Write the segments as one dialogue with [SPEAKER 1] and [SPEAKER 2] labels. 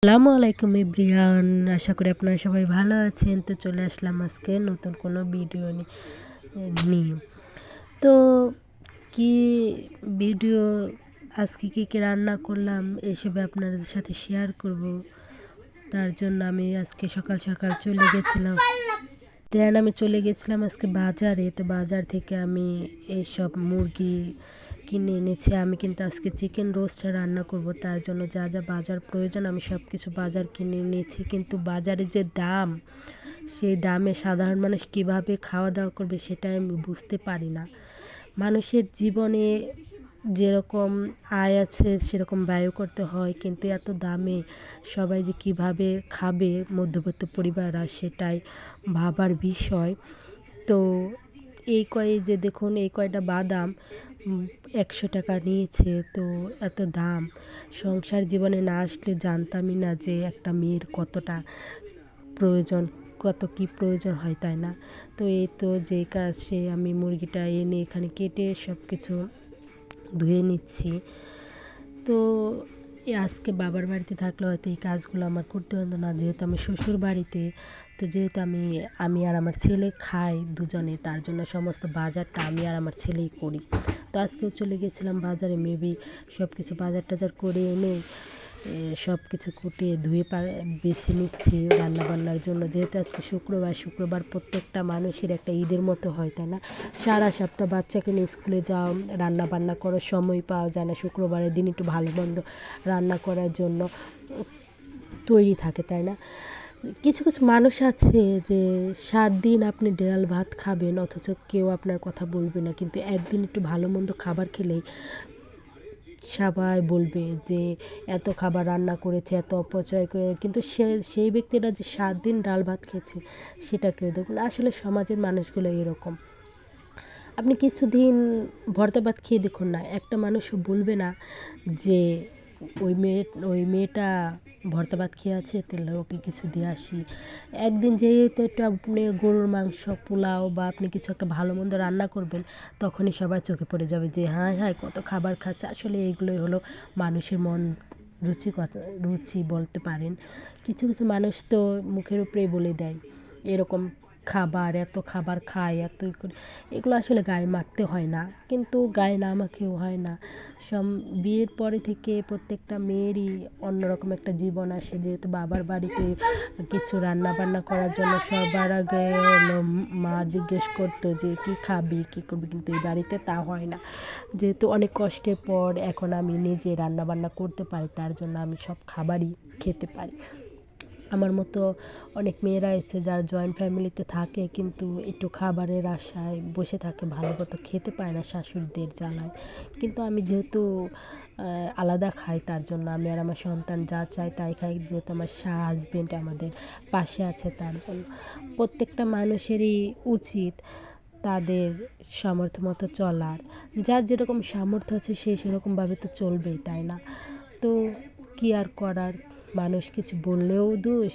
[SPEAKER 1] আসসালামু আলাইকুম এভরিওয়ান, আশা করি আপনারা সবাই ভালো আছেন। তো চলে আসলাম আজকে নতুন কোনো ভিডিও নিয়ে। তো কি ভিডিও, আজকে কী রান্না করলাম এসবে আপনাদের সাথে শেয়ার করব। তার জন্য আমি আজকে সকাল সকাল চলে গেছিলাম আজকে বাজারে। তো বাজার থেকে আমি এইসব মুরগি কিনে এনেছি। আমি কিন্তু আজকে চিকেন রোস্ট রান্না করব, তার জন্য যা যা বাজার প্রয়োজন আমি সব কিছু বাজার কিনে এনেছি। কিন্তু বাজারে যে দাম, সেই দামে সাধারণ মানুষ কিভাবে খাওয়া দাওয়া করবে সেটাই আমি বুঝতে পারি না। মানুষের জীবনে যেরকম আয় আছে সেরকম ব্যয় করতে হয়, কিন্তু এত দামে সবাই যে কিভাবে খাবে মধ্যবিত্ত পরিবাররা, সেটাই ভাবার বিষয়। তো দেখুন এই কয়টা বাদাম 100 টাকা নিয়েছে। তো এত দাম, সংসার জীবনে না আসলে জানতামই না যে একটা মেয়ের কতটা প্রয়োজন, কত কি প্রয়োজন হয়, তাই না? তো এই তো যে কাজে আমি মুরগিটা এনে এখানে কেটে সব কিছু ধুয়ে নিচ্ছি। তো আজকে বাবার বাড়িতে থাকলে হয়তো এই কাজগুলো আমার করতে হতো না, যেহেতু আমি শ্বশুর বাড়িতে। তো যেহেতু আমি আর আমার ছেলে খাই দুজনে, তার জন্য সমস্ত বাজারটা আমি আর আমার ছেলেই করি। তো আজকেও চলে গেছিলাম বাজারে, মেবি সব কিছু বাজার টাজার করে এনে সব কিছু কুটিয়ে ধুয়ে বেছে নিচ্ছি রান্নাবান্নার জন্য। যেহেতু আজকে শুক্রবার প্রত্যেকটা মানুষের একটা ঈদের মতো হয়, তাই না? সারা সপ্তাহ বাচ্চাকে নিয়ে স্কুলে যাও, রান্নাবান্না করার সময় পাওয়া যায় না। শুক্রবারের দিন একটু ভালো মন্দ রান্না করার জন্য তৈরি থাকে, তাই না? কিছু কিছু মানুষ আছে যে 7 দিন আপনি ডাল ভাত খাবেন অথচ কেউ আপনার কথা বলবে না, কিন্তু একদিন একটু ভালো মন্দ খাবার খেলেই সবাই বলবে যে এত খাবার রান্না করেছে, এত অপচয় করে। কিন্তু সেই ব্যক্তিরা যে 7 দিন ডাল ভাত খেয়েছে সেটা কেউ দেখুন। আসলে সমাজের মানুষগুলো এরকম। আপনি কিছুদিন ভর্তা ভাত খেয়ে দেখুন না, একটা মানুষও বলবে না যে ওই মেয়েটা ভর্তা ভাত খেয়ে আছে, তাহলে ওকে কিছু দিয়ে আসি। একদিন যেহেতু একটু আপনি গরুর মাংস, পোলাও বা আপনি কিছু একটা ভালো মন্দ রান্না করবেন, তখনই সবার চোখে পড়ে যাবে যে হায় হায় কত খাবার খাচ্ছে। আসলে এইগুলোই হলো মানুষের মন রুচি বলতে পারেন। কিছু কিছু মানুষ তো মুখের উপরেই বলে দেয় এরকম এত খাবার খায়, এগুলো আসলে গায়ে মাখতে হয় না, কিন্তু গায়ে না মাখেও হয় না। বিয়ের পরে থেকে প্রত্যেকটা মেয়েরই অন্যরকম একটা জীবন আসে। যেহেতু বাবার বাড়িতে কিছু রান্না বান্না করার জন্য সবার আগে হলো মা জিজ্ঞেস করতো যে কী খাবি, কী করবি, কিন্তু এই বাড়িতে তা হয় না। যেহেতু অনেক কষ্টের পর এখন আমি নিজে রান্না বান্না করতে পারি, তার জন্য আমি সব খাবারই খেতে পারি। আমার মতো অনেক মেয়েরা আছে যারা জয়েন্ট ফ্যামিলিতে থাকে, কিন্তু একটু খাবারের আশায় বসে থাকে, ভালো মতো খেতে পায় না শাশুড়িদের জ্বালায়। কিন্তু আমি যেহেতু আলাদা খাই, তার জন্য আমি আর আমার সন্তান যা চাই তাই খাই। যেহেতু আমার হাজবেন্ড আমাদের পাশে আছে, তার জন্য প্রত্যেকটা মানুষেরই উচিত তাদের সামর্থ্য মতো চলার। যার যেরকম সামর্থ্য আছে সে সেরকমভাবে তো চলবেই, তাই না? তো কী আর করার, মানুষ কিছু বললেও দোষ,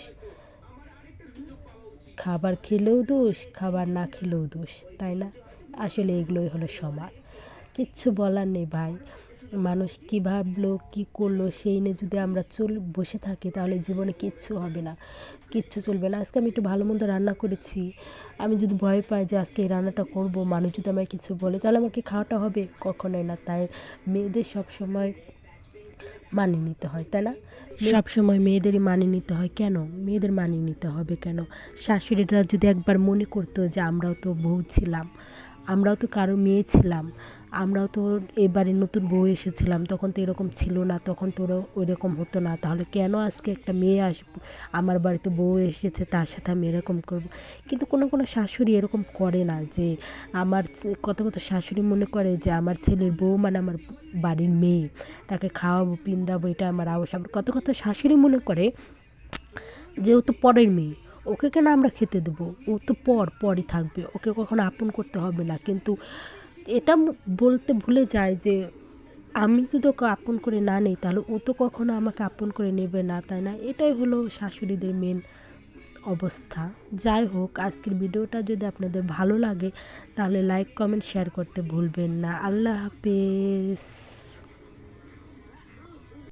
[SPEAKER 1] খাবার খেলেও দোষ, খাবার না খেলেও দোষ, তাই না? আসলে এগুলোই হলো সমাজ। কিচ্ছু বলার নেই ভাই। মানুষ কী ভাবলো, কী করলো সেই নিয়ে যদি আমরা বসে থাকি, তাহলে জীবনে কিচ্ছু হবে না, কিচ্ছু চলবে না। আজকে আমি একটু ভালো মন্দ রান্না করেছি, আমি যদি ভয় পাই যে আজকে এই রান্নাটা করব, মানুষ যদি আমায় কিছু বলে, তাহলে আমার কি খাওয়াটা হবে? কখনোই না। তাই মেয়েদের সবসময় মানিয়ে নিতে হয়, তাই না? সবসময় মেয়েদেরই মানিয়ে নিতে হয়। কেন মেয়েদের মানিয়ে নিতে হবে কেন? শাশুড়িরা যদি একবার মনে করতো যে আমরাও তো বউ ছিলাম, আমরাও তো কারো মেয়ে ছিলাম, আমরাও তো এবারে নতুন বউ এসেছিলাম, তখন তো এরকম ছিল না, তখন তো ওইরকম হতো না, তাহলে কেন আজকে একটা মেয়ে আমার বাড়িতে বউ এসেছে তার সাথে আমি এরকম করব? কিন্তু কোনো কোনো শাশুড়ি এরকম করে না, যে কত কত শাশুড়ি মনে করে যে আমার ছেলের বউ মানে আমার বাড়ির মেয়ে, তাকে খাওয়াবো পিন্দাবো, এটা আমার আবশ। আবার কত কত শাশুড়ি মনে করে যে ও তো পরের মেয়ে, ওকে কেন আমরা খেতে দেবো, ও তো পরই থাকবে, ওকে কখনো আপন করতে হবে না। কিন্তু এটা বলতে ভুলে যায় যে আমি যদি ওকে আপন করে না নিই, তাহলে ও তো কখনো আমাকে আপন করে নেবে না, তাই না? এটাই হলো শাশুড়িদের মেন অবস্থা। যাই হোক, আজকের ভিডিওটা যদি আপনাদের ভালো লাগে তাহলে লাইক কমেন্ট শেয়ার করতে ভুলবেন না। আল্লাহ হাফেজ।